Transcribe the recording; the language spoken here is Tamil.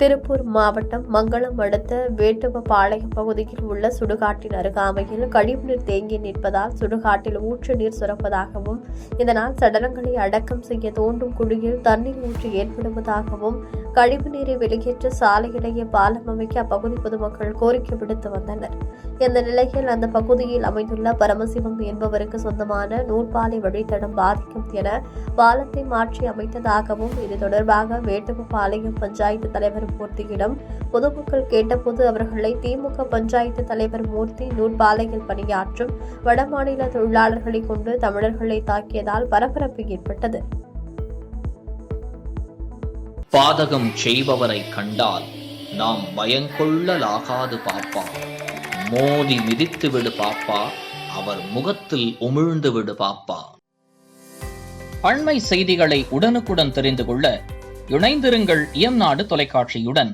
திருப்பூர் மாவட்டம் மங்களம் அடுத்த வேட்டுவபாளையம் பகுதியில் உள்ள சுடுகாட்டின் அருகாமையில் கழிவுநீர் தேங்கி நிற்பதால் சுடுகாட்டில் ஊற்று நீர் சுரப்பதாகவும் இதனால் சடலங்களை அடக்கம் செய்ய தோண்டும் குழியில் தண்ணீர் ஊற்று ஏற்படுவதாகவும் கழிவுநீரை வெளியேற்ற சாலையிலேயே பாலம் அமைக்க அப்பகுதி பொதுமக்கள் கோரிக்கை விடுத்து வந்தனர். இந்த நிலையில் அந்த பகுதியில் அமைந்துள்ள பரமசிவம் என்பவருக்கு சொந்தமான நூற்பாலை வழித்தடம் பாதிக்கும் என பாலத்தை மாற்றி அமைத்ததாகவும் இது தொடர்பாக வேட்டுவபாளையம் பஞ்சாயத்து தலைவர் மூர்த்தியிடம் பொதுமக்கள் கேட்டபோது அவர்களை திமுக பஞ்சாயத்து தலைவர் மூர்த்தி நூற்பாலையில் பணியாற்றும் வடமாநில தொழிலாளர்களை கொண்டு தமிழர்களை தாக்கியதால் பரபரப்பு ஏற்பட்டது. பாதகம் செய்பவரை கண்டால் நாம் பயங்கொள்ளலாகாது பாப்பா, மோதி மிதித்து விடு பாப்பா, அவர் முகத்தில் உமிழ்ந்து விடு பாப்பா. அண்மை செய்திகளை உடனுக்குடன் தெரிந்து கொள்ள இணைந்திருங்கள் இயம்நாடு தொலைக்காட்சியுடன்.